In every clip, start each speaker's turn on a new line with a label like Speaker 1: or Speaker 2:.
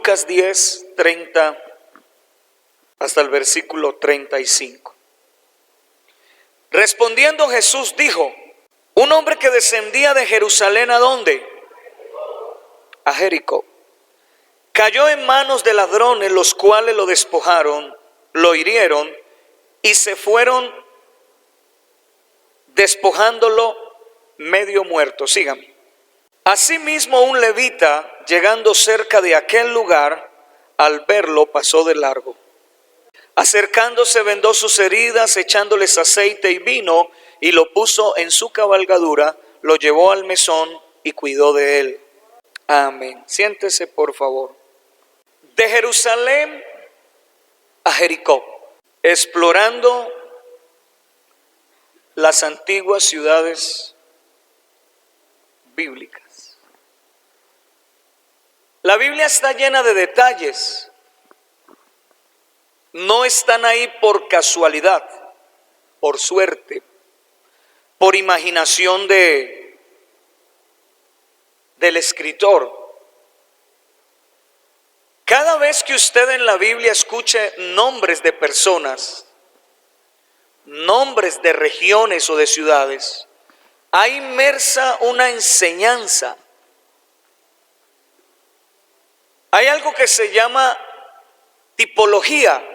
Speaker 1: Lucas 10, 30 hasta el versículo 35. Respondiendo Jesús dijo: un hombre que descendía de Jerusalén, ¿a dónde? A Jericó. Cayó en manos de ladrones, los cuales lo despojaron, lo hirieron y se fueron despojándolo medio muerto. Síganme. Asimismo, un levita, llegando cerca de aquel lugar, al verlo pasó de largo. Acercándose, vendó sus heridas, echándoles aceite y vino, y lo puso en su cabalgadura, lo llevó al mesón y cuidó de él. Amén. Siéntese, por favor. De Jerusalén a Jericó, explorando las antiguas ciudades bíblicas. La Biblia está llena de detalles. No están ahí por casualidad, por suerte, por imaginación del escritor. Cada vez que usted en la Biblia escuche nombres de personas, nombres de regiones o de ciudades, hay inmersa una enseñanza. Hay algo que se llama tipología,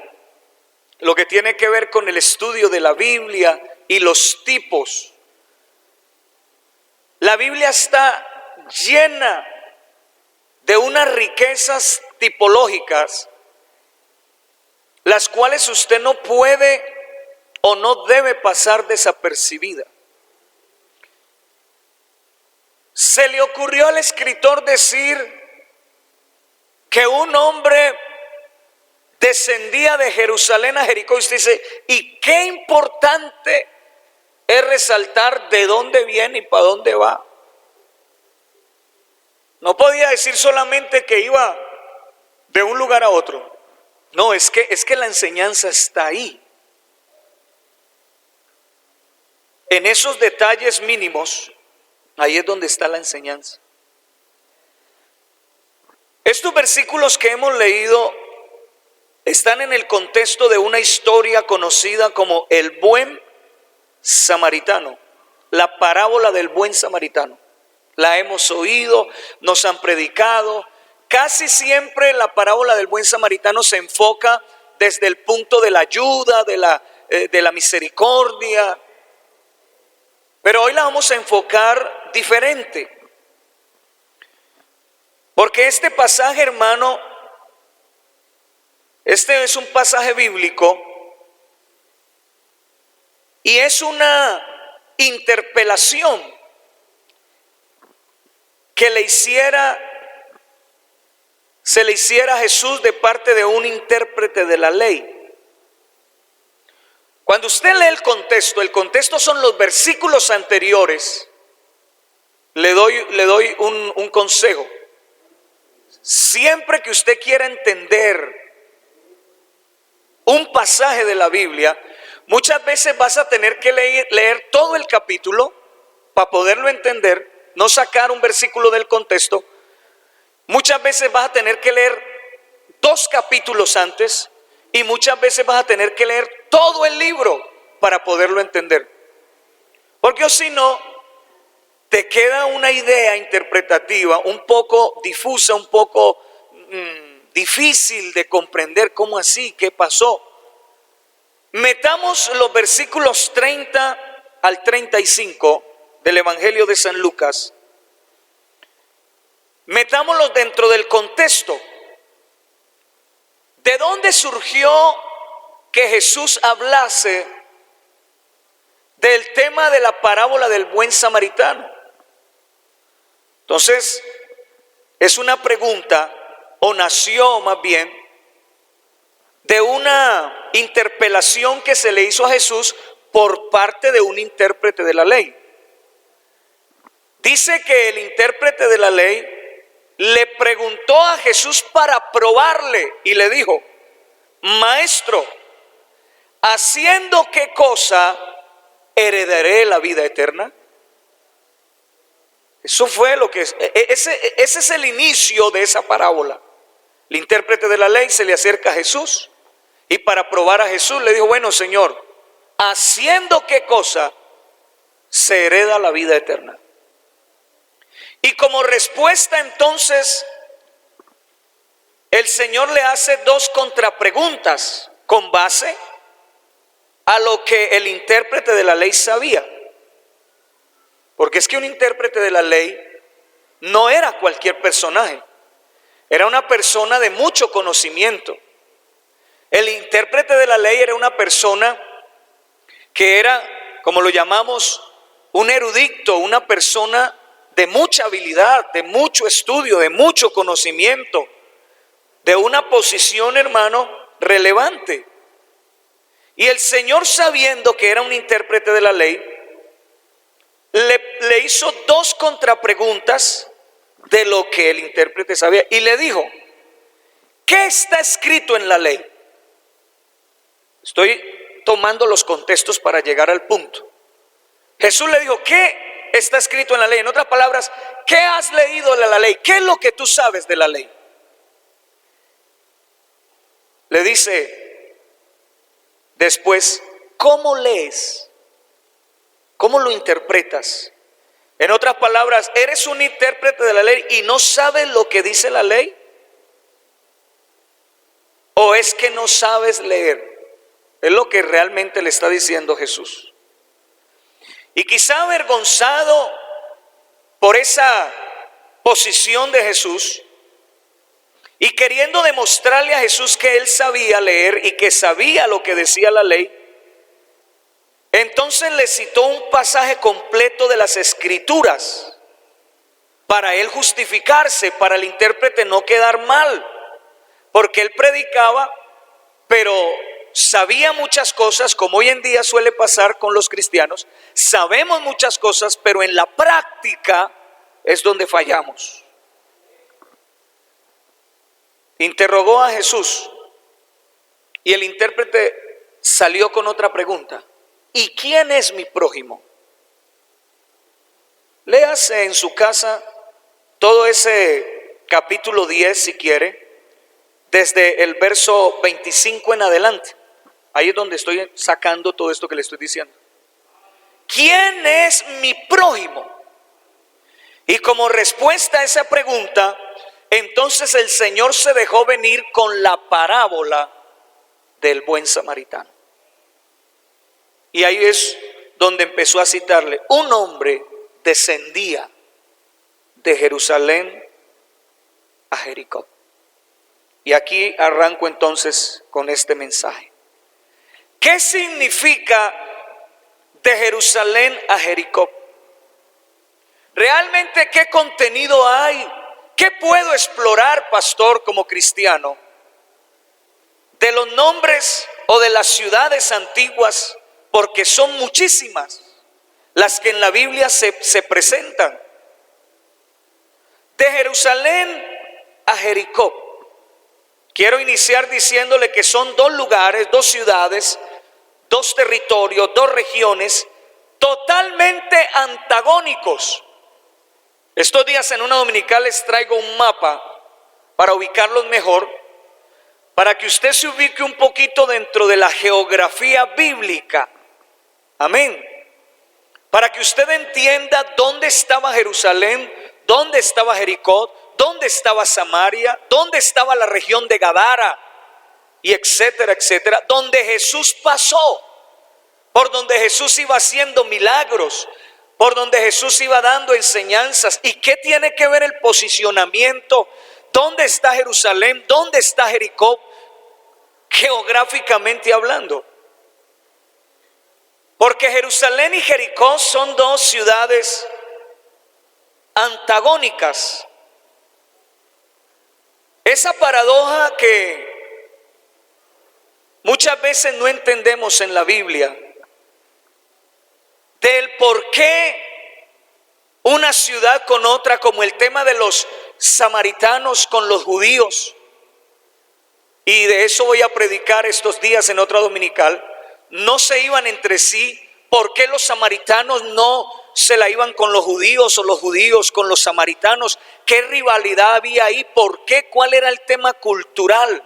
Speaker 1: lo que tiene que ver con el estudio de la Biblia y los tipos. La Biblia está llena de unas riquezas tipológicas, las cuales usted no puede o no debe pasar desapercibida. Se le ocurrió al escritor decir que un hombre descendía de Jerusalén a Jericó, y usted dice, y qué importante es resaltar de dónde viene y para dónde va. No podía decir solamente que iba de un lugar a otro. No, es que la enseñanza está ahí. En esos detalles mínimos, ahí es donde está la enseñanza. Estos versículos que hemos leído están en el contexto de una historia conocida como el buen samaritano, la parábola del buen samaritano. La hemos oído, nos han predicado. Casi siempre la parábola del buen samaritano se enfoca desde el punto de la ayuda, de la misericordia. Pero hoy la vamos a enfocar diferente. Porque este pasaje, hermano, este es un pasaje bíblico y es una interpelación que se le hiciera a Jesús de parte de un intérprete de la ley. Cuando usted lee el contexto son los versículos anteriores. Le doy un consejo. Siempre que usted quiera entender un pasaje de la Biblia, muchas veces vas a tener que leer todo el capítulo para poderlo entender, no sacar un versículo del contexto. Muchas veces vas a tener que leer 2 capítulos antes y muchas veces vas a tener que leer todo el libro para poderlo entender. Porque si no, te queda una idea interpretativa un poco difusa, un poco difícil de comprender. ¿Cómo así? ¿Qué pasó? Metamos los versículos 30 al 35 del Evangelio de San Lucas. Metámoslos dentro del contexto. ¿De dónde surgió que Jesús hablase del tema de la parábola del buen samaritano? Entonces, es una pregunta, o nació más bien, de una interpelación que se le hizo a Jesús por parte de un intérprete de la ley. Dice que el intérprete de la ley le preguntó a Jesús para probarle y le dijo: Maestro, ¿haciendo qué cosa heredaré la vida eterna? Eso fue lo que ese es el inicio de esa parábola. El intérprete de la ley se le acerca a Jesús y para probar a Jesús le dijo, bueno, Señor, ¿haciendo qué cosa se hereda la vida eterna? Y como respuesta entonces, el Señor le hace dos contrapreguntas con base a lo que el intérprete de la ley sabía. Porque es que un intérprete de la ley no era cualquier personaje, era una persona de mucho conocimiento. El intérprete de la ley era una persona que era, como lo llamamos, un erudito, una persona de mucha habilidad, de mucho estudio, de mucho conocimiento, de una posición, hermano, relevante. Y el Señor, sabiendo que era un intérprete de la ley, le hizo dos contrapreguntas de lo que el intérprete sabía. Y le dijo, ¿qué está escrito en la ley? Estoy tomando los contextos para llegar al punto. Jesús le dijo, ¿qué está escrito en la ley? En otras palabras, ¿qué has leído de la ley? ¿Qué es lo que tú sabes de la ley? Le dice después, ¿cómo lees? ¿Cómo lo interpretas? En otras palabras, ¿eres un intérprete de la ley y no sabes lo que dice la ley? ¿O es que no sabes leer? Es lo que realmente le está diciendo Jesús. Y quizá avergonzado por esa posición de Jesús y queriendo demostrarle a Jesús que él sabía leer y que sabía lo que decía la ley, entonces le citó un pasaje completo de las Escrituras para él justificarse, para el intérprete no quedar mal, porque él predicaba, pero sabía muchas cosas, como hoy en día suele pasar con los cristianos. Sabemos muchas cosas, pero en la práctica es donde fallamos. Interrogó a Jesús y el intérprete salió con otra pregunta. ¿Y quién es mi prójimo? Léase en su casa todo ese capítulo 10 si quiere, desde el verso 25 en adelante. Ahí es donde estoy sacando todo esto que le estoy diciendo. ¿Quién es mi prójimo? Y como respuesta a esa pregunta, entonces el Señor se dejó venir con la parábola del buen samaritano. Y ahí es donde empezó a citarle. Un hombre descendía de Jerusalén a Jericó. Y aquí arranco entonces con este mensaje. ¿Qué significa de Jerusalén a Jericó? ¿Realmente qué contenido hay? ¿Qué puedo explorar, pastor, como cristiano, de los nombres o de las ciudades antiguas? Porque son muchísimas las que en la Biblia se presentan. De Jerusalén a Jericó. Quiero iniciar diciéndole que son dos lugares, dos ciudades, dos territorios, dos regiones totalmente antagónicos. Estos días en una dominical les traigo un mapa para ubicarlos mejor, para que usted se ubique un poquito dentro de la geografía bíblica. Amén. Para que usted entienda dónde estaba Jerusalén, dónde estaba Jericó, dónde estaba Samaria, dónde estaba la región de Gadara, y etcétera, etcétera, donde Jesús pasó, por donde Jesús iba haciendo milagros, por donde Jesús iba dando enseñanzas. ¿Y qué tiene que ver el posicionamiento? ¿Dónde está Jerusalén? ¿Dónde está Jericó? Geográficamente hablando. Porque Jerusalén y Jericó son dos ciudades antagónicas. Esa paradoja que muchas veces no entendemos en la Biblia, del por qué una ciudad con otra, como el tema de los samaritanos con los judíos, y de eso voy a predicar estos días en otra dominical, no se iban entre sí. ¿Por qué los samaritanos no se la iban con los judíos o los judíos con los samaritanos. ¿Qué rivalidad había ahí? ¿Por qué? ¿Cuál era el tema cultural?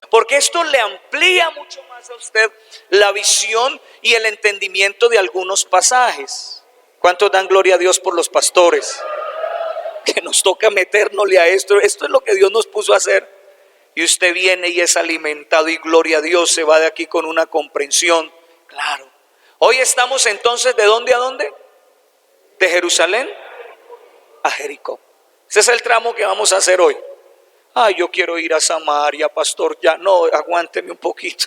Speaker 1: Porque esto le amplía mucho más a usted la visión y el entendimiento de algunos pasajes. ¿Cuántos dan gloria a Dios por los pastores? Que nos toca metérnosle a esto. Esto es lo que Dios nos puso a hacer. Y usted viene y es alimentado y gloria a Dios, se va de aquí con una comprensión. Claro. Hoy estamos entonces, ¿de dónde a dónde? De Jerusalén a Jericó. Ese es el tramo que vamos a hacer hoy. Ay, yo quiero ir a Samaria, pastor. Ya no, aguánteme un poquito.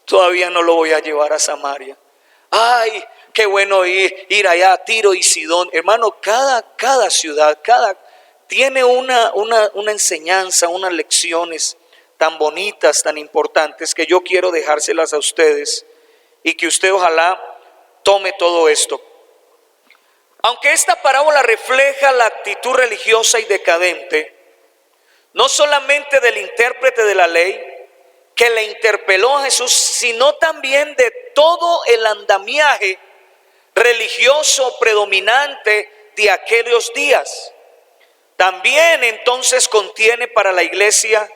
Speaker 1: Todavía no lo voy a llevar a Samaria. Ay, qué bueno ir allá a Tiro y Sidón. Hermano, cada ciudad, tiene una enseñanza, unas lecciones tan bonitas, tan importantes, que yo quiero dejárselas a ustedes y que usted ojalá tome todo esto. Aunque esta parábola refleja la actitud religiosa y decadente, no solamente del intérprete de la ley que le interpeló a Jesús, sino también de todo el andamiaje religioso predominante de aquellos días. También entonces contiene para la iglesia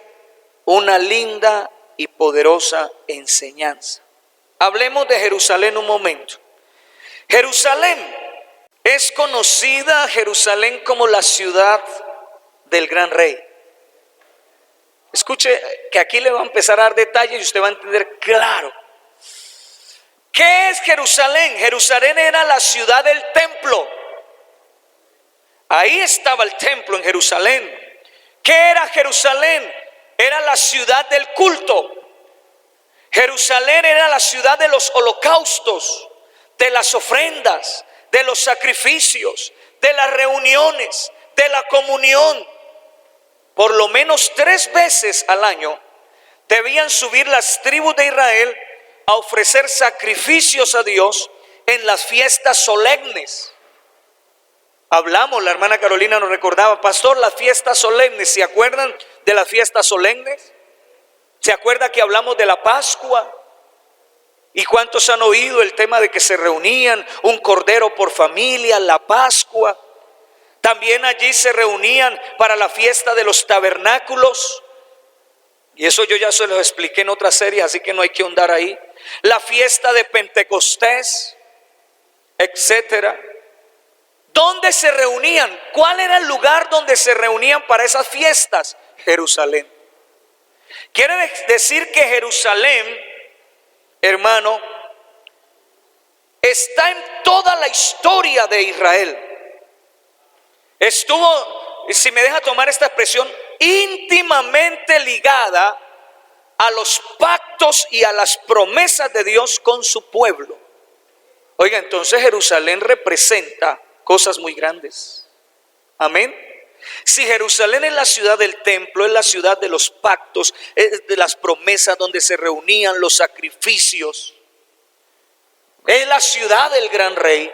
Speaker 1: una linda y poderosa enseñanza. Hablemos de Jerusalén un momento. Jerusalén es conocida, Jerusalén, como la ciudad del gran rey. Escuche que aquí le va a empezar a dar detalles y usted va a entender claro. ¿Qué es Jerusalén? Jerusalén era la ciudad del templo. Ahí estaba el templo en Jerusalén. ¿Qué era Jerusalén? Era la ciudad del culto. Jerusalén era la ciudad de los holocaustos, de las ofrendas, de los sacrificios, de las reuniones, de la comunión. Por lo menos 3 veces al año debían subir las tribus de Israel a ofrecer sacrificios a Dios en las fiestas solemnes. Hablamos, la hermana Carolina nos recordaba, pastor, las fiestas solemnes. ¿Se acuerdan de las fiestas solemnes? ¿Se acuerda que hablamos de la Pascua? ¿Y cuántos han oído el tema de que se reunían un cordero por familia, la Pascua? También allí se reunían para la fiesta de los tabernáculos. Y eso yo ya se lo expliqué en otra serie, así que no hay que ahondar ahí. La fiesta de Pentecostés, etcétera. ¿Dónde se reunían? ¿Cuál era el lugar donde se reunían para esas fiestas? Jerusalén. Quiere decir que Jerusalén, hermano, está en toda la historia de Israel. Estuvo, si me deja tomar esta expresión, íntimamente ligada a los pactos y a las promesas de Dios con su pueblo. Oiga, entonces Jerusalén representa cosas muy grandes. Amén. Si Jerusalén es la ciudad del templo, es la ciudad de los pactos, es de las promesas donde se reunían los sacrificios, es la ciudad del gran rey,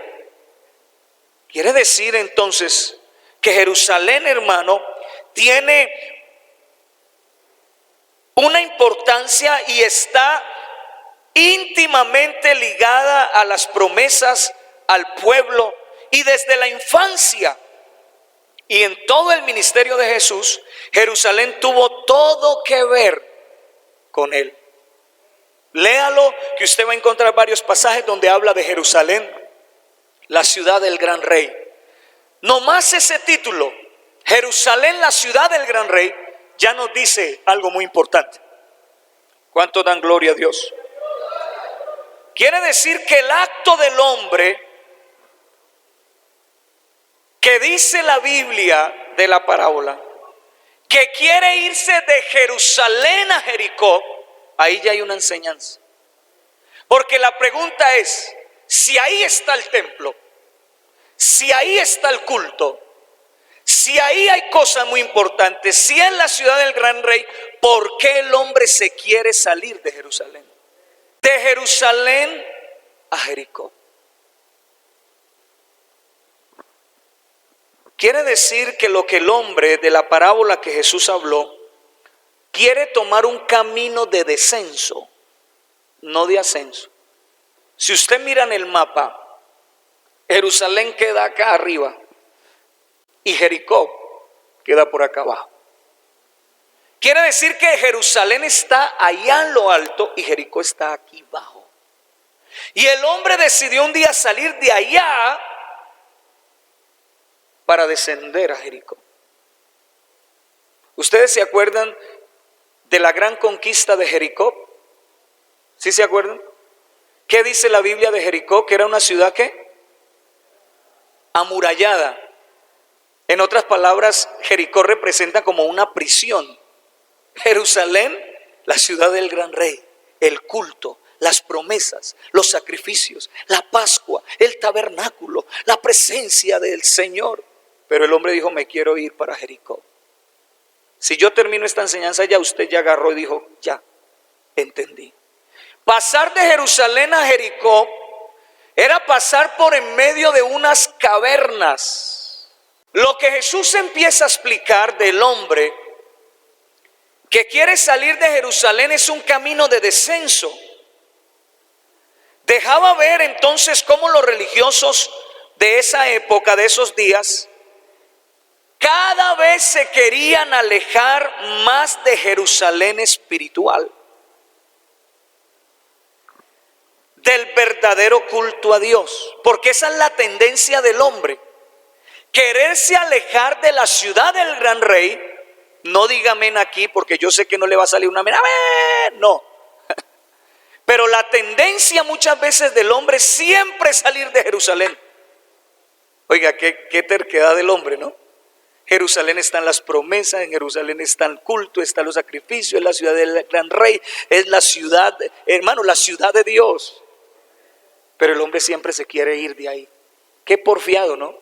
Speaker 1: quiere decir entonces que Jerusalén, hermano, tiene una importancia y está íntimamente ligada a las promesas, al pueblo. Y desde la infancia y en todo el ministerio de Jesús, Jerusalén tuvo todo que ver con él. Léalo, que usted va a encontrar varios pasajes donde habla de Jerusalén, la ciudad del gran rey. No más ese título, Jerusalén, la ciudad del gran rey, ya nos dice algo muy importante. ¿Cuántos dan gloria a Dios? Quiere decir que el acto del hombre que dice la Biblia de la parábola, que quiere irse de Jerusalén a Jericó, ahí ya hay una enseñanza. Porque la pregunta es, si ahí está el templo, si ahí está el culto, si ahí hay cosas muy importantes, si es la ciudad del gran rey, ¿por qué el hombre se quiere salir de Jerusalén? De Jerusalén a Jericó. Quiere decir que lo que el hombre de la parábola que Jesús habló quiere tomar un camino de descenso, no de ascenso. Si usted mira en el mapa Jerusalén queda acá arriba y Jericó queda por acá abajo. Quiere decir que Jerusalén está allá en lo alto y Jericó está aquí abajo. Y el hombre decidió un día salir de allá para descender a Jericó. ¿Ustedes se acuerdan de la gran conquista de Jericó? ¿Sí se acuerdan? ¿Qué dice la Biblia de Jericó? Que era una ciudad ¿qué? Amurallada. En otras palabras, Jericó representa como una prisión. Jerusalén, la ciudad del gran rey, el culto, las promesas, los sacrificios, la Pascua, el tabernáculo, la presencia del Señor. Pero el hombre dijo, me quiero ir para Jericó. Si yo termino esta enseñanza ya, usted ya agarró y dijo, ya, entendí. Pasar de Jerusalén a Jericó era pasar por en medio de unas cavernas. Lo que Jesús empieza a explicar del hombre que quiere salir de Jerusalén es un camino de descenso. Dejaba ver entonces cómo los religiosos de esa época, de esos días, cada vez se querían alejar más de Jerusalén espiritual, del verdadero culto a Dios, porque esa es la tendencia del hombre, quererse alejar de la ciudad del gran rey. No diga amén aquí porque yo sé que no le va a salir un amén, amén, no. Pero la tendencia muchas veces del hombre siempre es salir de Jerusalén. Oiga, qué terquedad del hombre, ¿no? Jerusalén están las promesas, en Jerusalén está el culto, están los sacrificios, es la ciudad del gran rey, es la ciudad, hermano, la ciudad de Dios. Pero el hombre siempre se quiere ir de ahí. Qué porfiado, ¿no?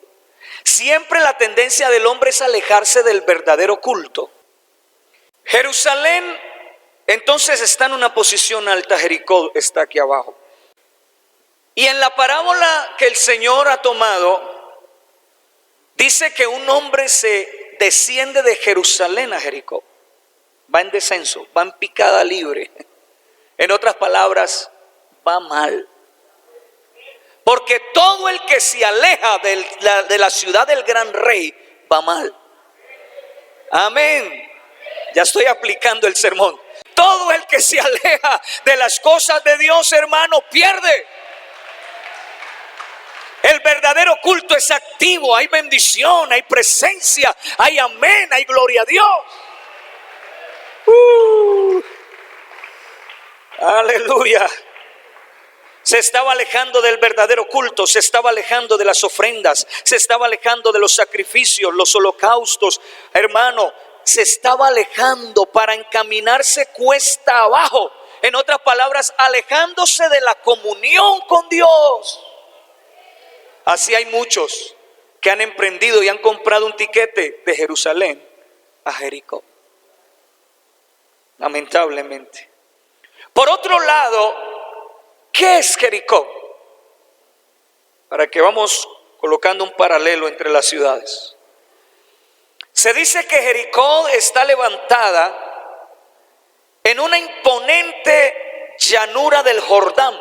Speaker 1: Siempre la tendencia del hombre es alejarse del verdadero culto. Jerusalén entonces está en una posición alta, Jericó está aquí abajo. Y en la parábola que el Señor ha tomado, dice que un hombre se desciende de Jerusalén a Jericó. Va en descenso, va en picada libre. En otras palabras, va mal. Porque todo el que se aleja de la ciudad del gran rey va mal. Amén. Ya estoy aplicando el sermón. Todo el que se aleja de las cosas de Dios, hermano, pierde. El verdadero culto es activo, hay bendición, hay presencia, hay amén, hay gloria a Dios. Aleluya. Se estaba alejando del verdadero culto, se estaba alejando de las ofrendas, se estaba alejando de los sacrificios, los holocaustos. Hermano, se estaba alejando para encaminarse cuesta abajo. En otras palabras, alejándose de la comunión con Dios. Así hay muchos que han emprendido y han comprado un tiquete de Jerusalén a Jericó. Lamentablemente. Por otro lado, ¿qué es Jericó? Para que vamos colocando un paralelo entre las ciudades. Se dice que Jericó está levantada en una imponente llanura del Jordán.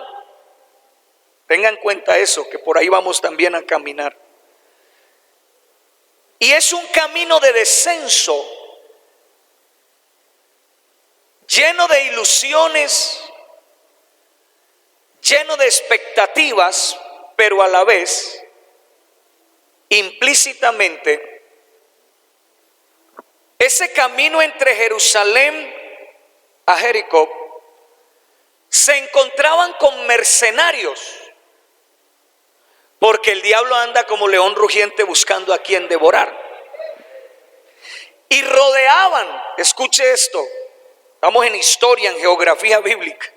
Speaker 1: Tengan en cuenta eso, que por ahí vamos también a caminar. Y es un camino de descenso, lleno de ilusiones, lleno de expectativas, pero a la vez, implícitamente, ese camino entre Jerusalén a Jericó se encontraban con mercenarios. Porque el diablo anda como león rugiente buscando a quien devorar. Y rodeaban, escuche esto, estamos en historia, en geografía bíblica.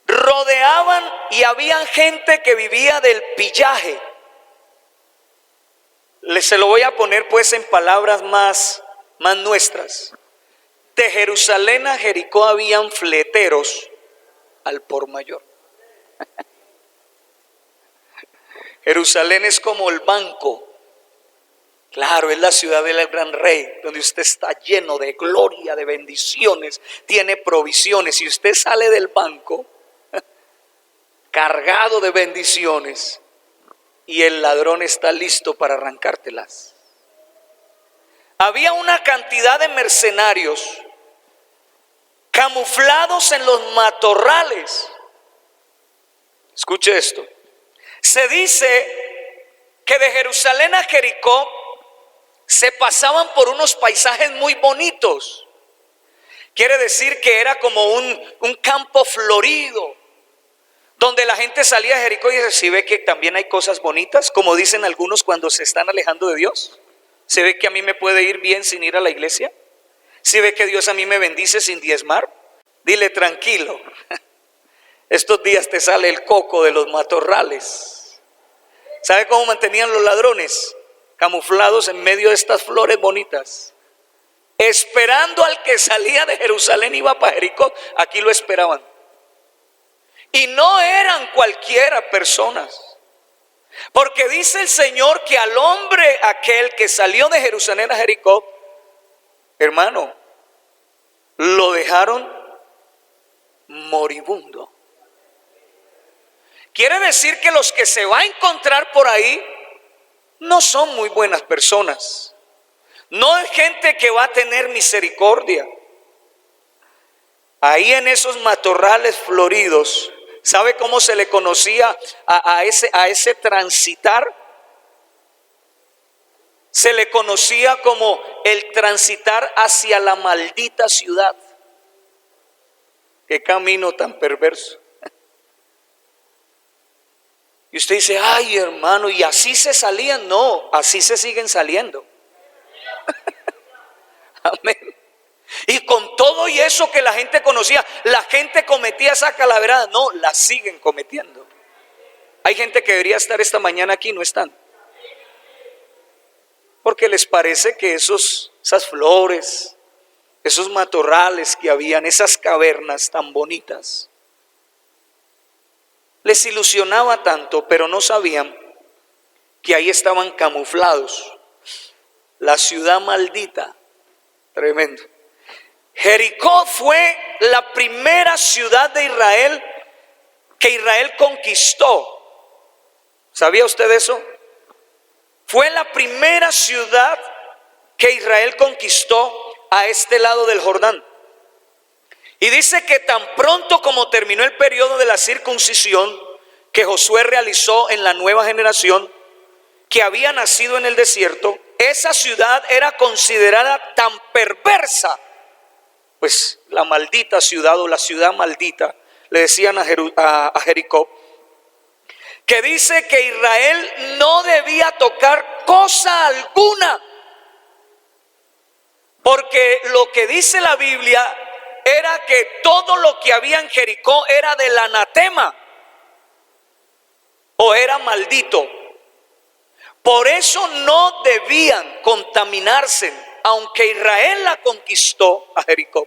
Speaker 1: Rodeaban y había gente que vivía del pillaje. Se lo voy a poner pues en palabras más nuestras. De Jerusalén a Jericó habían fleteros al por mayor. Jerusalén es como el banco. Claro, es la ciudad del gran rey, donde usted está lleno de gloria, de bendiciones, tiene provisiones. Y usted sale del banco cargado de bendiciones, y el ladrón está listo para arrancártelas. Había una cantidad de mercenarios camuflados en los matorrales. Escuche esto. Se dice que de Jerusalén a Jericó se pasaban por unos paisajes muy bonitos. Quiere decir que era como un campo florido, donde la gente salía de Jericó y dice: ¿sí ve que también hay cosas bonitas? Como dicen algunos cuando se están alejando de Dios. ¿Se ve que a mí me puede ir bien sin ir a la iglesia? ¿Sí ve que Dios a mí me bendice sin diezmar? Dile: tranquilo, estos días te sale el coco de los matorrales. ¿Sabe cómo mantenían los ladrones? Camuflados en medio de estas flores bonitas, esperando al que salía de Jerusalén y iba para Jericó. Aquí lo esperaban. Y no eran cualquiera personas, porque dice el Señor que al hombre aquel que salió de Jerusalén a Jericó, hermano, lo dejaron moribundo. Quiere decir que los que se va a encontrar por ahí no son muy buenas personas. No es gente que va a tener misericordia. Ahí en esos matorrales floridos, ¿sabe cómo se le conocía a ese transitar? Se le conocía como el transitar hacia la maldita ciudad. Qué camino tan perverso. Y usted dice: ay, hermano, ¿y así se salían? No, así se siguen saliendo. Amén. Y con todo y eso que la gente conocía, la gente cometía esa calaverada. No, la siguen cometiendo. Hay gente que debería estar esta mañana aquí, no están, porque les parece que esas flores, esos matorrales que habían, esas cavernas tan bonitas, les ilusionaba tanto, pero no sabían que ahí estaban camuflados. La ciudad maldita. Tremendo. Jericó fue la primera ciudad de Israel que Israel conquistó. ¿Sabía usted eso? Fue la primera ciudad que Israel conquistó a este lado del Jordán. Y dice que tan pronto como terminó el periodo de la circuncisión que Josué realizó en la nueva generación que había nacido en el desierto, esa ciudad era considerada tan perversa, pues la maldita ciudad o la ciudad maldita, le decían a Jericó, que dice que Israel no debía tocar cosa alguna, porque lo que dice la Biblia era que todo lo que había en Jericó era del anatema o era maldito. Por eso no debían contaminarse, aunque Israel la conquistó a Jericó.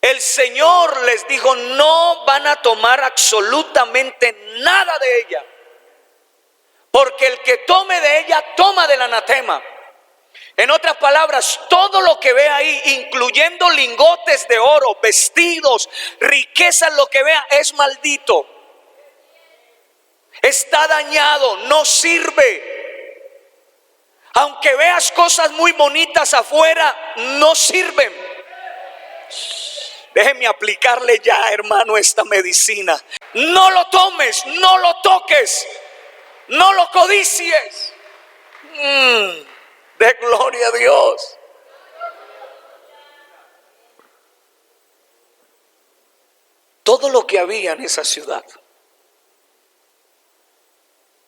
Speaker 1: El Señor les dijo: no van a tomar absolutamente nada de ella, porque el que tome de ella toma del anatema. En otras palabras, todo lo que ve ahí, incluyendo lingotes de oro, vestidos, riquezas, lo que vea es maldito. Está dañado, no sirve. Aunque veas cosas muy bonitas afuera, no sirven. Déjeme aplicarle ya, hermano, esta medicina. No lo tomes, no lo toques, no lo codicies. De gloria a Dios. Todo lo que había en esa ciudad,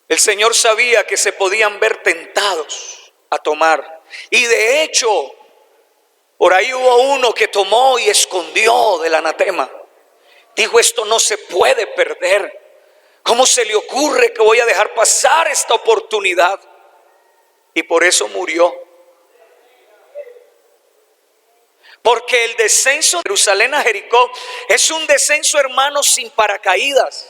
Speaker 1: el Señor sabía que se podían ver tentados a tomar. Y de hecho, por ahí hubo uno que tomó y escondió del anatema. Dijo: esto no se puede perder. ¿Cómo se le ocurre que voy a dejar pasar esta oportunidad? Y por eso murió. Porque el descenso de Jerusalén a Jericó es un descenso, hermanos, sin paracaídas.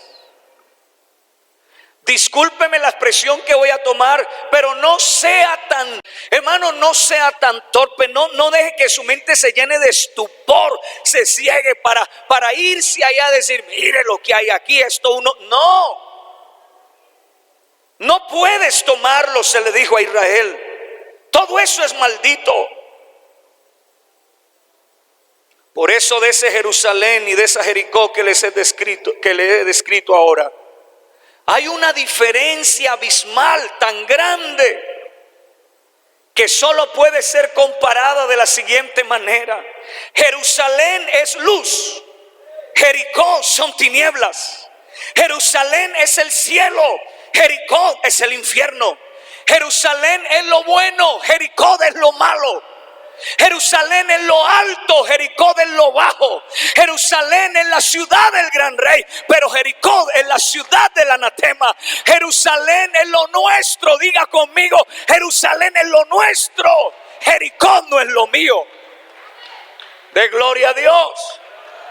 Speaker 1: Discúlpeme la expresión que voy a tomar, pero no sea tan, hermano, no sea tan torpe. No deje que su mente se llene de estupor, se ciegue para irse allá a decir: mire lo que hay aquí, esto uno. No. No puedes tomarlo, se le dijo a Israel. Todo eso es maldito. Por eso de ese Jerusalén y de esa Jericó que le he descrito ahora, hay una diferencia abismal tan grande que solo puede ser comparada de la siguiente manera. Jerusalén es luz, Jericó son tinieblas. Jerusalén es el cielo, Jericó es el infierno. Jerusalén es lo bueno, Jericó es lo malo. Jerusalén es lo alto, Jericó es lo bajo. Jerusalén es la ciudad del gran rey, pero Jericó es la ciudad del anatema. Jerusalén es lo nuestro, diga conmigo, Jerusalén es lo nuestro, Jericó no es lo mío. De gloria a Dios,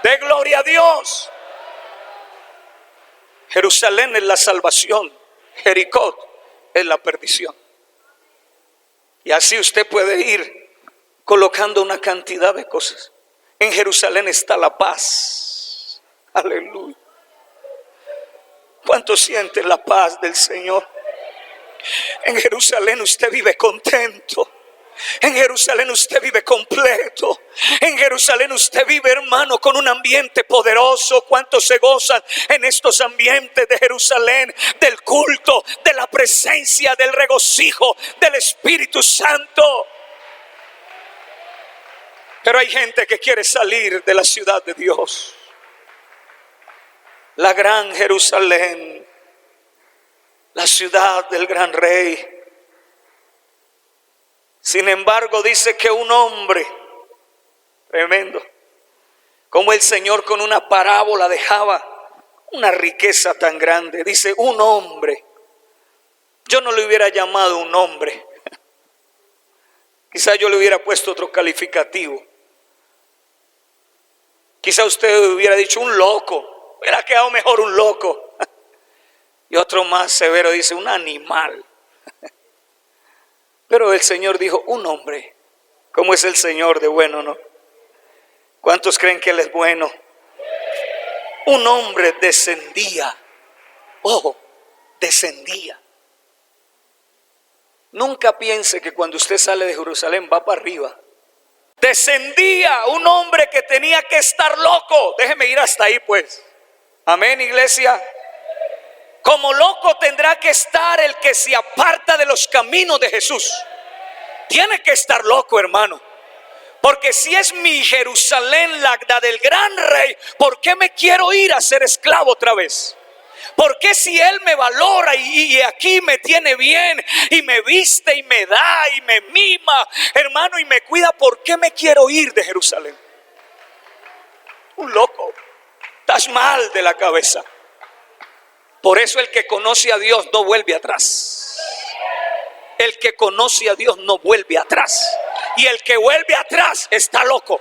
Speaker 1: de gloria a Dios. Jerusalén es la salvación, Jericó es la perdición. Y así usted puede ir colocando una cantidad de cosas. En Jerusalén está la paz. Aleluya. ¿Cuánto siente la paz del Señor? En Jerusalén usted vive contento. En Jerusalén usted vive completo. En Jerusalén usted vive, hermano, con un ambiente poderoso. ¿Cuántos se gozan en estos ambientes de Jerusalén? Del culto, de la presencia, del regocijo del Espíritu Santo. Pero hay gente que quiere salir de la ciudad de Dios, la gran Jerusalén, la ciudad del gran rey. Sin embargo, dice que un hombre, tremendo, como el Señor con una parábola dejaba una riqueza tan grande. Dice un hombre. Yo no le hubiera llamado un hombre, quizá yo le hubiera puesto otro calificativo. Quizá usted hubiera dicho un loco, hubiera quedado mejor un loco. Y otro más severo dice un animal. Pero el Señor dijo un hombre. ¿Cómo es el Señor de bueno, no? ¿Cuántos creen que Él es bueno? Un hombre descendía. Ojo, descendía. Nunca piense que cuando usted sale de Jerusalén va para arriba. Descendía un hombre que tenía que estar loco. Déjeme ir hasta ahí pues. Amén, iglesia. Como loco tendrá que estar el que se aparta de los caminos de Jesús. Tiene que estar loco, hermano. Porque si es mi Jerusalén, la del gran rey, ¿por qué me quiero ir a ser esclavo otra vez? ¿Por qué si Él me valora y aquí me tiene bien y me viste y me da y me mima, hermano, y me cuida, ¿por qué me quiero ir de Jerusalén? Un loco. Estás mal de la cabeza. Por eso el que conoce a Dios no vuelve atrás. El que conoce a Dios no vuelve atrás. Y el que vuelve atrás está loco.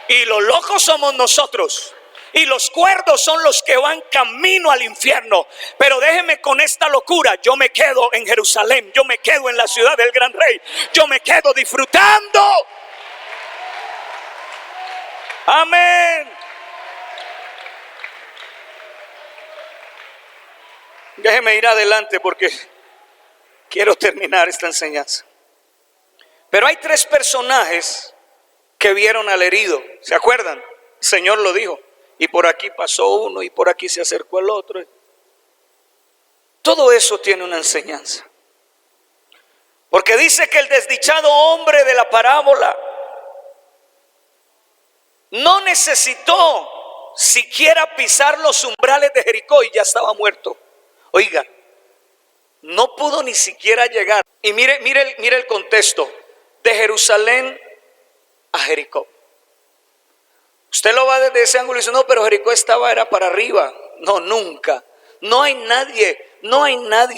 Speaker 1: Y los locos somos nosotros. Y los cuerdos son los que van camino al infierno. Pero déjeme con esta locura. Yo me quedo en Jerusalén. Yo me quedo en la ciudad del gran rey. Yo me quedo disfrutando. Amén. Déjeme ir adelante porque quiero terminar esta enseñanza. Pero hay 3 personajes que vieron al herido. ¿Se acuerdan? El Señor lo dijo. Y por aquí pasó uno y por aquí se acercó el otro. Todo eso tiene una enseñanza. Porque dice que el desdichado hombre de la parábola no necesitó siquiera pisar los umbrales de Jericó y ya estaba muerto. Oiga, no pudo ni siquiera llegar. Y mire el contexto. De Jerusalén a Jericó. Usted lo va desde ese ángulo y dice, no, pero Jericó era para arriba. No, nunca. No hay nadie,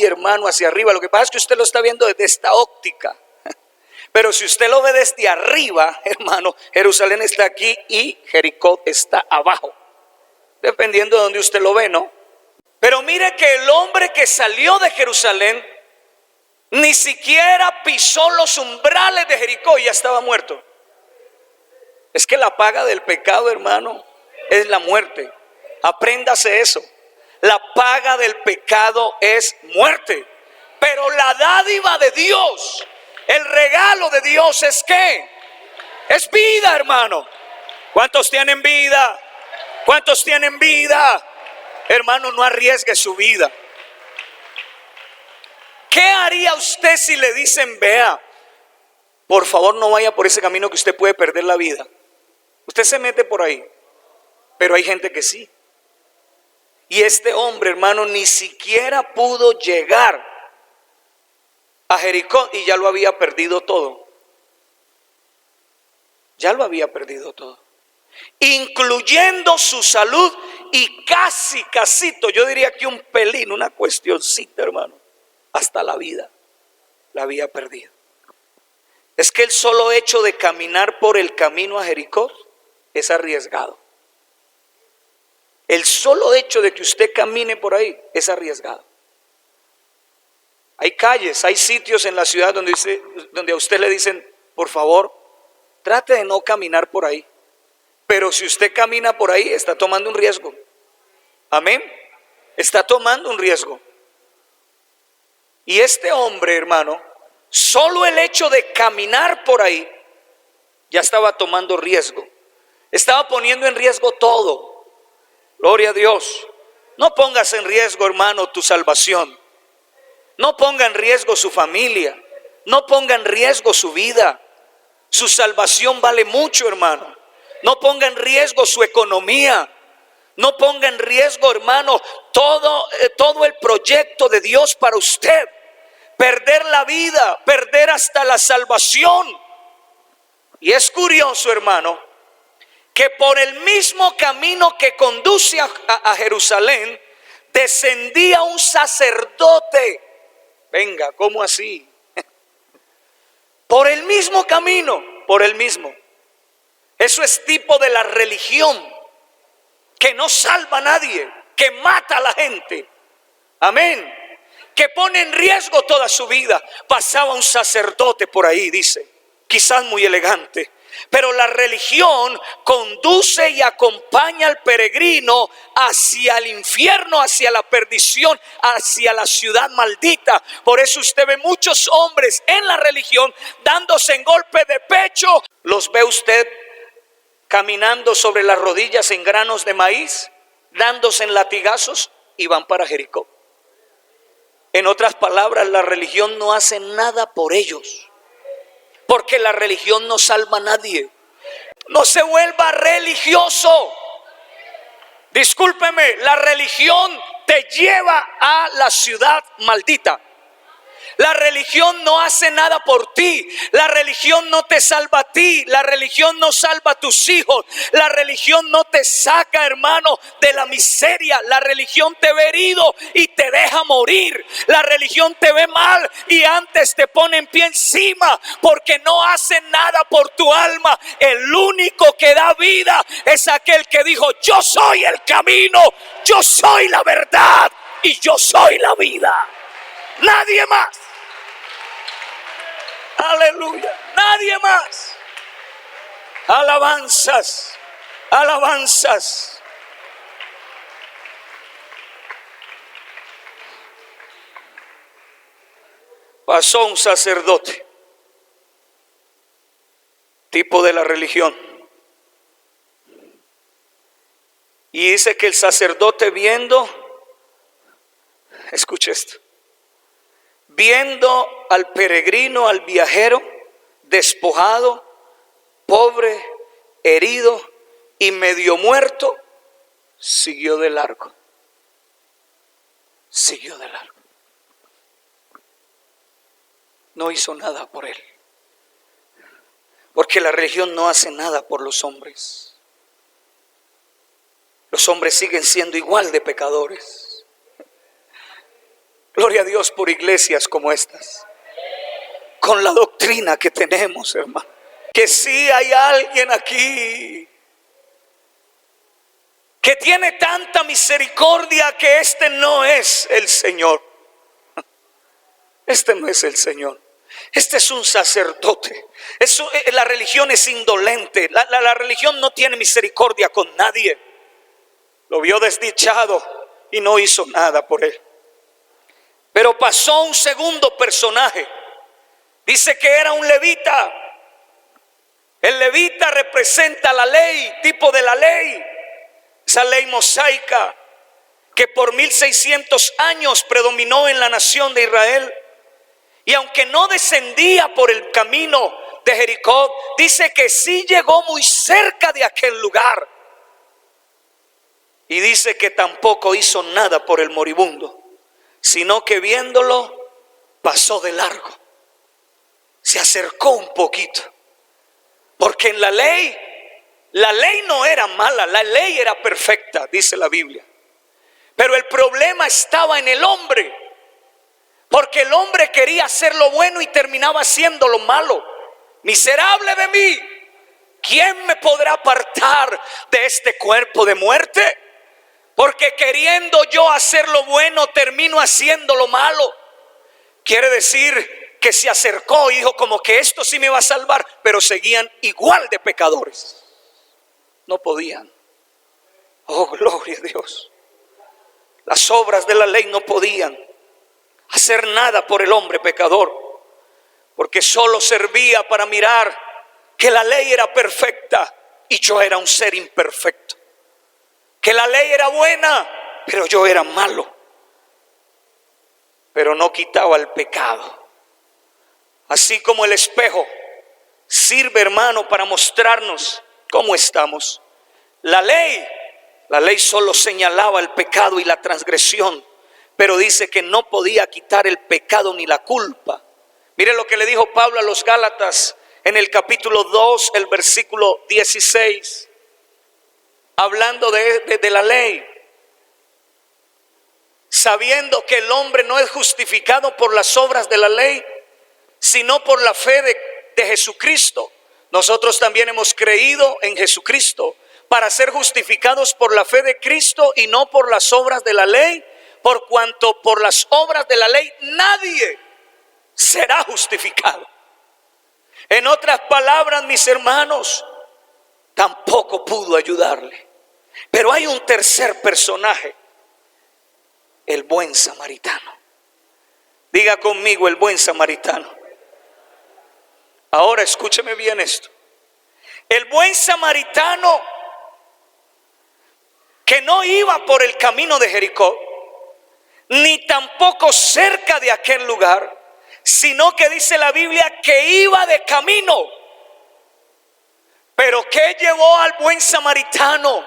Speaker 1: hermano, hacia arriba. Lo que pasa es que usted lo está viendo desde esta óptica. Pero si usted lo ve desde arriba, hermano, Jerusalén está aquí y Jericó está abajo. Dependiendo de donde usted lo ve, ¿no? Pero mire que el hombre que salió de Jerusalén ni siquiera pisó los umbrales de Jericó y ya estaba muerto. Es que la paga del pecado, hermano, es la muerte. Apréndase eso. la paga del pecado es muerte. Pero la dádiva de Dios, el regalo de Dios es ¿qué? Es vida, hermano. ¿Cuántos tienen vida? ¿Cuántos tienen vida? Hermano, no arriesgue su vida. ¿Qué haría usted si le dicen, vea, por favor no vaya por ese camino que usted puede perder la vida? Usted se mete por ahí, pero hay gente que sí. Y este hombre, hermano, ni siquiera pudo llegar a Jericó y ya lo había perdido todo. Ya lo había perdido todo, incluyendo su salud y casito, yo diría que un pelín, una cuestioncita, hermano, hasta la vida la había perdido. Es que el solo hecho de caminar por el camino a Jericó es arriesgado. El solo hecho de que usted camine por ahí es arriesgado. Hay calles, hay sitios en la ciudad donde a usted le dicen, por favor, trate de no caminar por ahí. Pero si usted camina por ahí, está tomando un riesgo. Amén. Está tomando un riesgo. Y este hombre, hermano, solo el hecho de caminar por ahí ya estaba tomando riesgo. Estaba poniendo en riesgo todo. Gloria a Dios. No pongas en riesgo, hermano, tu salvación. No ponga en riesgo su familia. No ponga en riesgo su vida. Su salvación vale mucho, hermano. No ponga en riesgo su economía. No ponga en riesgo, hermano, todo el proyecto de Dios para usted. Perder la vida, perder hasta la salvación. Y es curioso, hermano, que por el mismo camino que conduce a Jerusalén, descendía un sacerdote. Venga, ¿cómo así? Por el mismo camino, por el mismo. Eso es tipo de la religión que no salva a nadie, que mata a la gente. Amén. Que pone en riesgo toda su vida. Pasaba un sacerdote por ahí, dice, quizás muy elegante. Pero la religión conduce y acompaña al peregrino hacia el infierno, hacia la perdición, hacia la ciudad maldita. Por eso usted ve muchos hombres en la religión dándose en golpe de pecho. Los ve usted caminando sobre las rodillas en granos de maíz, dándose en latigazos y van para Jericó. En otras palabras, la religión no hace nada por ellos. Porque la religión no salva a nadie. No se vuelva religioso. Discúlpeme, la religión te lleva a la ciudad maldita. La religión no hace nada por ti. La religión no te salva a ti. La religión no salva a tus hijos. La religión no te saca, hermano, de la miseria. La religión te ve herido y te deja morir. La religión te ve mal y antes te pone en pie encima porque no hace nada por tu alma. El único que da vida es aquel que dijo: yo soy el camino, yo soy la verdad y yo soy la vida. Nadie más. Aleluya. Nadie más. Alabanzas. Alabanzas. Pasó un sacerdote, tipo de la religión. Y dice que el sacerdote escuche esto, viendo al peregrino, al viajero, despojado, pobre, herido y medio muerto, siguió de largo. Siguió de largo. No hizo nada por él. Porque la religión no hace nada por los hombres. Los hombres siguen siendo igual de pecadores. Gloria a Dios por iglesias como estas, con la doctrina que tenemos, hermano. Que sí hay alguien aquí que tiene tanta misericordia que este no es el Señor. Este no es el Señor. Este es un sacerdote. La religión es indolente. La religión no tiene misericordia con nadie. Lo vio desdichado y no hizo nada por él. Pero pasó un segundo personaje. Dice que era un levita. El levita representa la ley, tipo de la ley. Esa ley mosaica que por 1600 años predominó en la nación de Israel. Y aunque no descendía por el camino de Jericó, dice que sí llegó muy cerca de aquel lugar. Y dice que tampoco hizo nada por el moribundo, sino que viéndolo pasó de largo. Se acercó un poquito. Porque en la ley no era mala, la ley era perfecta, dice la Biblia. Pero el problema estaba en el hombre. Porque el hombre quería hacer lo bueno y terminaba haciendo lo malo. Miserable de mí, ¿quién me podrá apartar de este cuerpo de muerte? Porque queriendo yo hacer lo bueno, termino haciendo lo malo. Quiere decir que se acercó y dijo como que esto sí me va a salvar, pero seguían igual de pecadores. No podían. Oh, gloria a Dios. Las obras de la ley no podían hacer nada por el hombre pecador, porque solo servía para mirar que la ley era perfecta y yo era un ser imperfecto. Que la ley era buena, pero yo era malo. Pero no quitaba el pecado. Así como el espejo sirve, hermano, para mostrarnos cómo estamos. La ley solo señalaba el pecado y la transgresión, pero dice que no podía quitar el pecado ni la culpa. Mire lo que le dijo Pablo a los Gálatas en el capítulo 2, el versículo 16, hablando de la ley. Sabiendo que el hombre no es justificado por las obras de la ley, sino por la fe de Jesucristo. Nosotros también hemos creído en Jesucristo para ser justificados por la fe de Cristo y no por las obras de la ley, por cuanto por las obras de la ley nadie será justificado. En otras palabras, mis hermanos, tampoco pudo ayudarle. Pero hay un tercer personaje, el buen samaritano. Diga conmigo, el buen samaritano. Ahora escúcheme bien esto. El buen samaritano, que no iba por el camino de Jericó, ni tampoco cerca de aquel lugar, sino que dice la Biblia que iba de camino. Pero ¿qué llevó al buen samaritano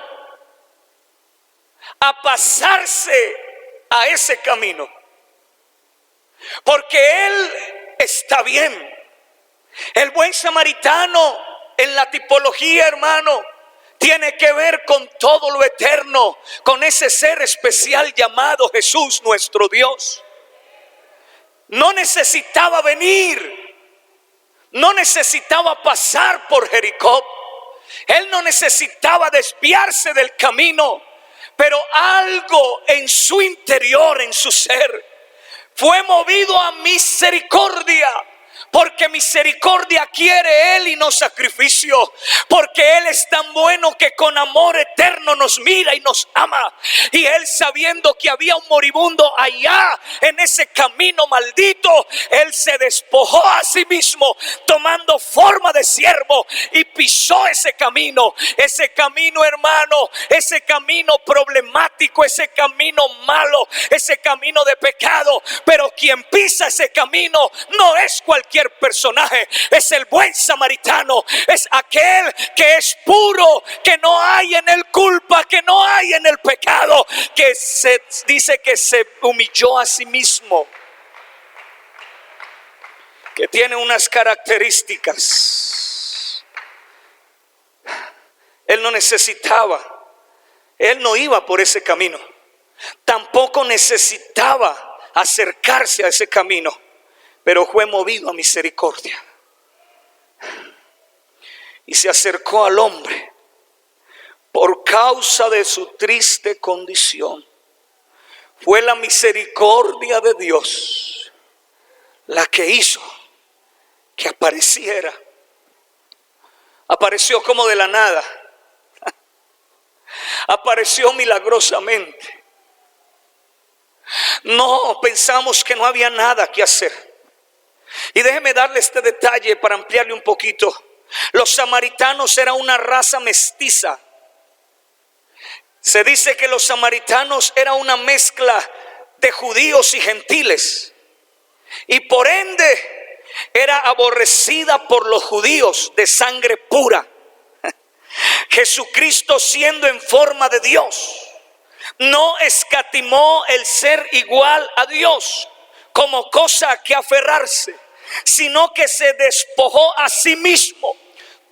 Speaker 1: a pasarse a ese camino? Porque él está bien. El buen samaritano en la tipología, hermano, tiene que ver con todo lo eterno, con ese ser especial llamado Jesús, nuestro Dios. No necesitaba venir, no necesitaba pasar por Jericó. Él no necesitaba desviarse del camino, pero algo en su interior, en su ser, fue movido a misericordia. Porque misericordia quiere Él y no sacrificio. Porque Él es tan bueno que con amor eterno nos mira y nos ama. Y Él, sabiendo que había un moribundo allá en ese camino maldito, Él se despojó a sí mismo, tomando forma de siervo, y pisó ese camino. Ese camino, hermano, ese camino problemático, ese camino malo, ese camino de pecado. Pero quien pisa ese camino no es cualquier personaje, es el buen samaritano. Es aquel que es puro, que no hay en él culpa, que no hay en el pecado, que se dice que se humilló a sí mismo, que tiene unas características. Él no necesitaba, él no iba por ese camino, tampoco necesitaba acercarse a ese camino, pero fue movido a misericordia y se acercó al hombre por causa de su triste condición. Fue la misericordia de Dios la que hizo que apareciera. Apareció como de la nada. Apareció milagrosamente. No, pensamos que no había nada que hacer. Y déjeme darle este detalle para ampliarle un poquito. Los samaritanos eran una raza mestiza. Se dice que los samaritanos eran una mezcla de judíos y gentiles, y por ende era aborrecida por los judíos de sangre pura. Jesucristo, siendo en forma de Dios, no escatimó el ser igual a Dios como cosa a que aferrarse, sino que se despojó a sí mismo,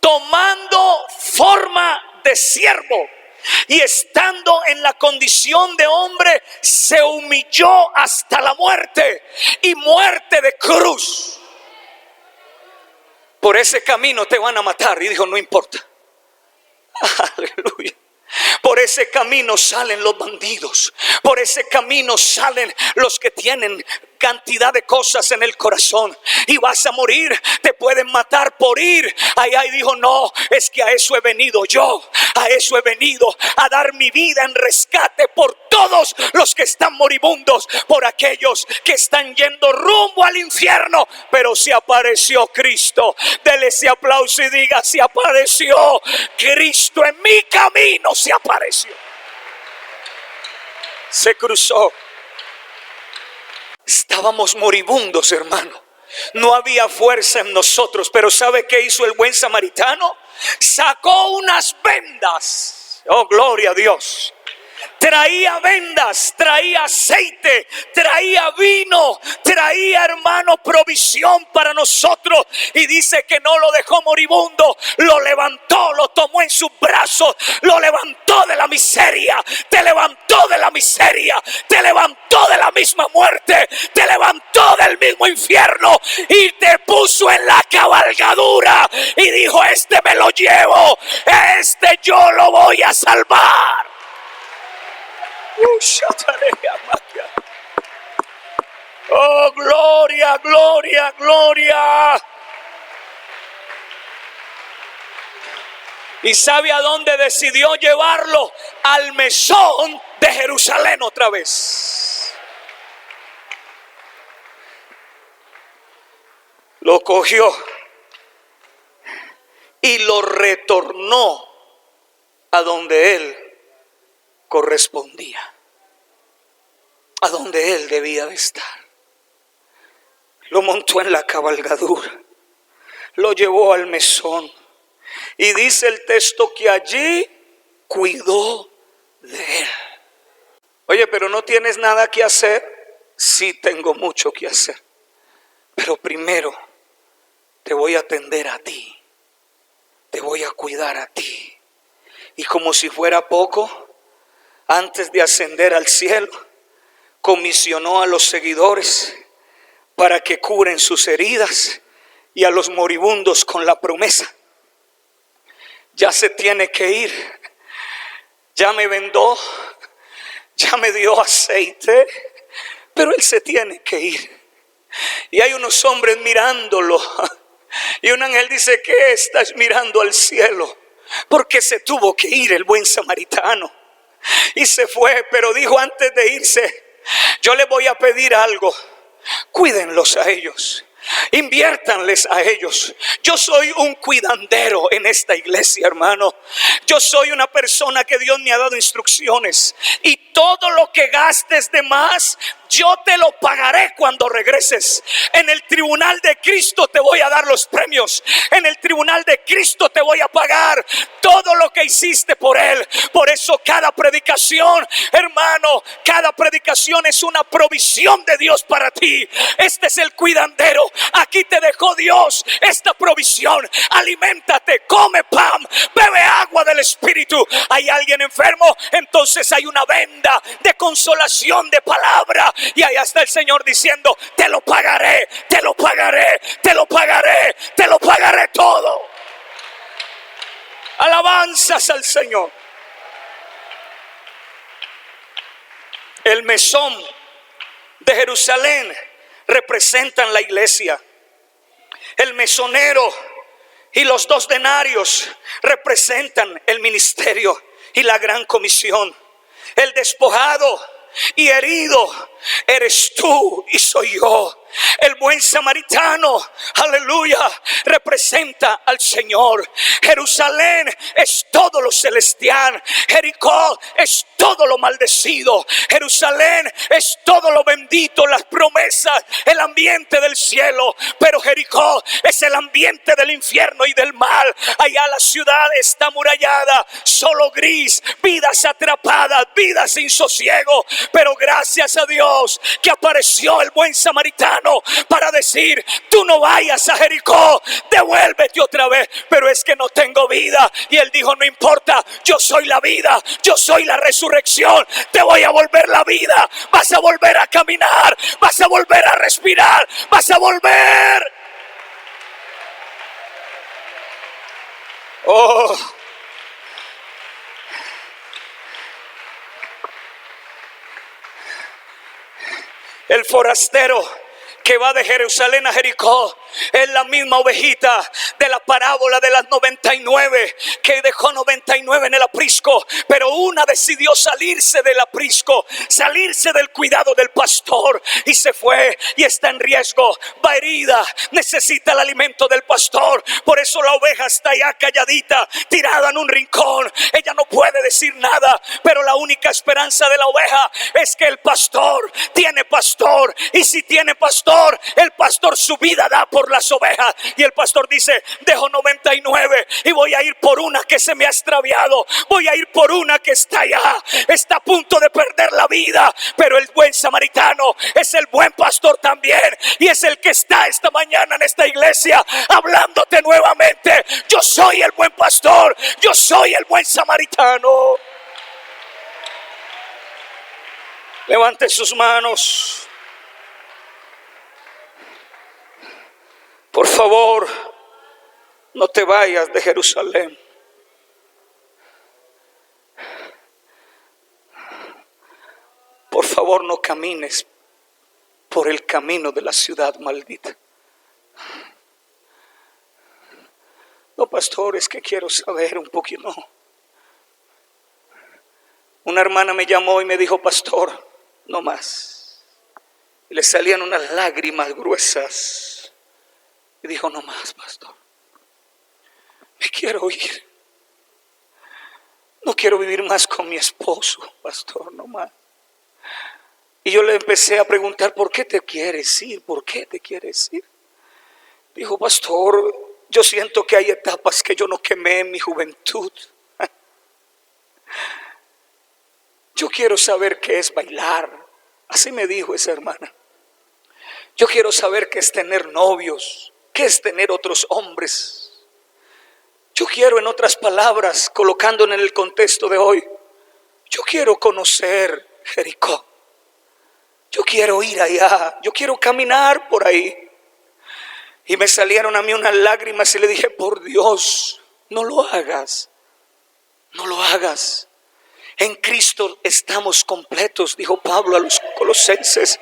Speaker 1: tomando forma de siervo, y estando en la condición de hombre, se humilló hasta la muerte, y muerte de cruz. Por ese camino te van a matar. Y dijo: no importa. Aleluya. Por ese camino salen los bandidos. Por ese camino salen los que tienen cantidad de cosas en el corazón. Y vas a morir, te pueden matar por ir allá. Y dijo: no, es que a eso he venido yo. A eso he venido, a dar mi vida en rescate por todos los que están moribundos, por aquellos que están yendo rumbo al infierno. Pero se apareció Cristo. Dele ese aplauso y diga: se apareció Cristo en mi camino. Se apareció, se cruzó. Estábamos moribundos, hermano. No había fuerza en nosotros. Pero ¿sabe qué hizo el buen samaritano? Sacó unas vendas. Oh, gloria a Dios. Traía vendas, traía aceite, traía vino, traía, hermano, provisión para nosotros. Y dice que no lo dejó moribundo, lo levantó, lo tomó en sus brazos, lo levantó de la miseria, te levantó de la miseria, te levantó de la misma muerte, te levantó del mismo infierno y te puso en la cabalgadura y dijo: este me lo llevo, este yo lo voy a salvar. Oh, gloria, gloria, gloria. ¿Y sabe a dónde decidió llevarlo? Al mesón de Jerusalén otra vez. Lo cogió y lo retornó a donde él correspondía, a donde él debía de estar. Lo montó en la cabalgadura, lo llevó al mesón, y dice el texto que allí cuidó de él. Oye, pero ¿no tienes nada que hacer? Sí, tengo mucho que hacer, pero primero te voy a atender a ti, te voy a cuidar a ti. Y como si fuera poco, antes de ascender al cielo, comisionó a los seguidores para que curen sus heridas, y a los moribundos con la promesa: ya se tiene que ir, ya me vendó, ya me dio aceite, pero él se tiene que ir. Y hay unos hombres mirándolo, y un ángel dice: ¿qué estás mirando al cielo? Porque se tuvo que ir el buen samaritano. Y se fue, pero dijo antes de irse: yo les voy a pedir algo, cuídenlos a ellos, inviértanles a ellos. Yo soy un cuidandero en esta iglesia, hermano. Yo soy una persona que Dios me ha dado instrucciones, y todo lo que gastes de más, yo te lo pagaré cuando regreses. En el tribunal de Cristo te voy a dar los premios. En el tribunal de Cristo te voy a pagar todo lo que hiciste por Él. Por eso cada predicación, hermano, cada predicación es una provisión de Dios para ti. Este es el cuidandero. Aquí te dejó Dios esta provisión. Aliméntate, come pan, bebe agua del Espíritu. ¿Hay alguien enfermo? Entonces hay una venda de consolación, de palabra. Y allá está el Señor diciendo: te lo pagaré, te lo pagaré, te lo pagaré, te lo pagaré todo. Alabanzas al Señor. El mesón de Jerusalén representan la iglesia. El mesonero y los 2 denarios representan el ministerio y la gran comisión. El despojado y herido eres tú y soy yo. El buen samaritano, aleluya, representa al Señor. Jerusalén es todo lo celestial. Jericó es todo lo maldecido. Jerusalén es todo lo bendito, las promesas, el ambiente del cielo. Pero Jericó es el ambiente del infierno y del mal. Allá la ciudad está amurallada, solo gris, vidas atrapadas, vidas sin sosiego. Pero gracias a Dios que apareció el buen samaritano para decir: tú no vayas a Jericó, devuélvete otra vez. Pero es que no tengo vida. Y él dijo: no importa, yo soy la vida, yo soy la resurrección, te voy a volver la vida. Vas a volver a caminar, vas a volver a respirar, vas a volver. Oh, el forastero que va de Jerusalén a Jericó es la misma ovejita de la parábola de las 99 que dejó 99 en el aprisco, pero una decidió salirse del aprisco, salirse del cuidado del pastor y se fue y está en riesgo, va herida, necesita el alimento del pastor. Por eso la oveja está allá calladita, tirada en un rincón. Ella no puede decir nada, pero la única esperanza de la oveja es que el pastor tiene pastor, y si tiene pastor, el pastor su vida da por las ovejas. Y el pastor dice: dejo 99 y voy a ir por una que se me ha extraviado, voy a ir por una que está allá, está a punto de perder la vida. Pero el buen samaritano es el buen pastor también, y es el que está esta mañana en esta iglesia hablándote nuevamente: yo soy el buen pastor, yo soy el buen samaritano. Levante sus manos. Por favor, no te vayas de Jerusalén. Por favor, no camines por el camino de la ciudad maldita. No, pastor, es que quiero saber un poquito. No. Una hermana me llamó y me dijo: pastor, no más. Y le salían unas lágrimas gruesas. Y dijo: no más, pastor, me quiero ir. No quiero vivir más con mi esposo, pastor, no más. Y yo le empecé a preguntar: ¿por qué te quieres ir? ¿Por qué te quieres ir? Dijo: pastor, yo siento que hay etapas que yo no quemé en mi juventud. Yo quiero saber qué es bailar. Así me dijo esa hermana. Yo quiero saber qué es tener novios, qué es tener otros hombres. Yo quiero, en otras palabras, colocándolo en el contexto de hoy, yo quiero conocer Jericó. Yo quiero ir allá, yo quiero caminar por ahí. Y me salieron a mí unas lágrimas y le dije: por Dios, no lo hagas, no lo hagas. En Cristo estamos completos, dijo Pablo a los colosenses.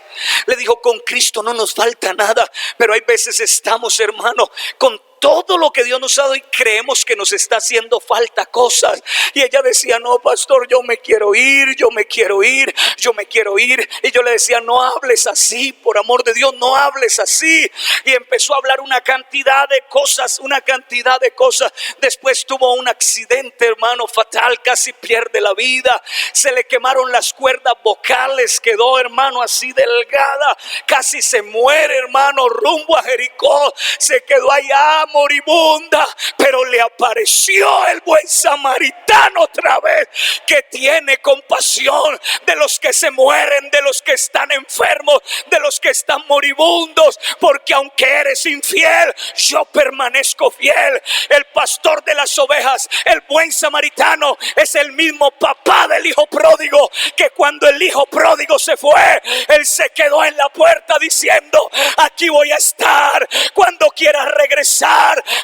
Speaker 1: Le dijo: con Cristo no nos falta nada. Pero hay veces estamos, hermano, con todo lo que Dios nos ha dado y creemos que nos está haciendo falta cosas. Y ella decía: no, pastor, yo me quiero ir, yo me quiero ir, yo me quiero ir. Y yo le decía: no hables así, por amor de Dios, no hables así. Y empezó a hablar una cantidad de cosas, una cantidad de cosas. Después tuvo un accidente, hermano, fatal, casi pierde la vida. Se le quemaron las cuerdas vocales, quedó, hermano, así delgada, casi se muere, hermano, rumbo a Jericó. Se quedó allá moribunda, pero le apareció el buen samaritano otra vez, que tiene compasión de los que se mueren, de los que están enfermos, de los que están moribundos. Porque aunque eres infiel, yo permanezco fiel. El pastor de las ovejas, el buen samaritano, es el mismo papá del hijo pródigo, que cuando el hijo pródigo se fue, él se quedó en la puerta diciendo: aquí voy a estar, cuando quieras regresar,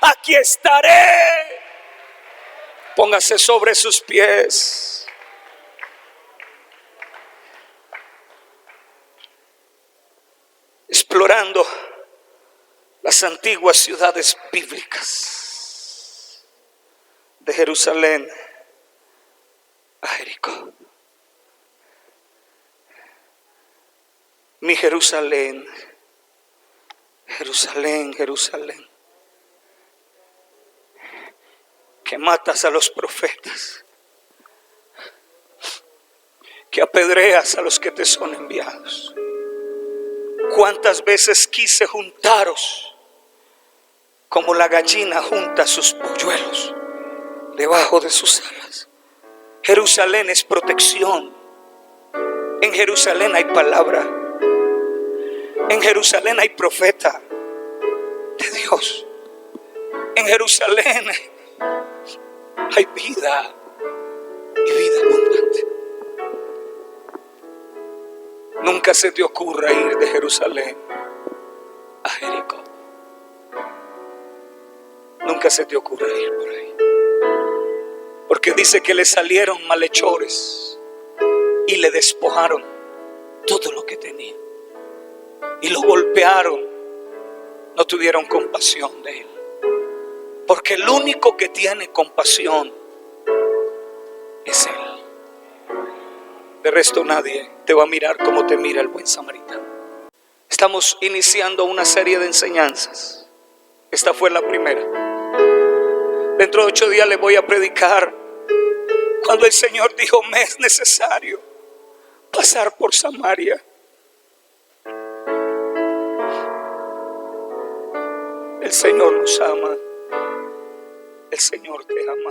Speaker 1: aquí estaré. Póngase sobre sus pies. Explorando las antiguas ciudades bíblicas, de Jerusalén a Jericó. Mi Jerusalén, Jerusalén, Jerusalén, que matas a los profetas, que apedreas a los que te son enviados. Cuántas veces quise juntaros como la gallina junta sus polluelos debajo de sus alas. Jerusalén es protección. En Jerusalén hay palabra. En Jerusalén hay profeta de Dios. En Jerusalén hay vida y vida abundante. Nunca se te ocurra ir de Jerusalén a Jericó. Nunca se te ocurra ir por ahí. Porque dice que le salieron malhechores y le despojaron todo lo que tenía. Y lo golpearon. No tuvieron compasión de él. Porque el único que tiene compasión es él. De resto nadie te va a mirar como te mira el buen samaritano. Estamos iniciando una serie de enseñanzas. Esta fue la primera. Dentro de 8 días les voy a predicar cuando el Señor dijo: me es necesario pasar por Samaria. El Señor nos ama. El Señor te ama.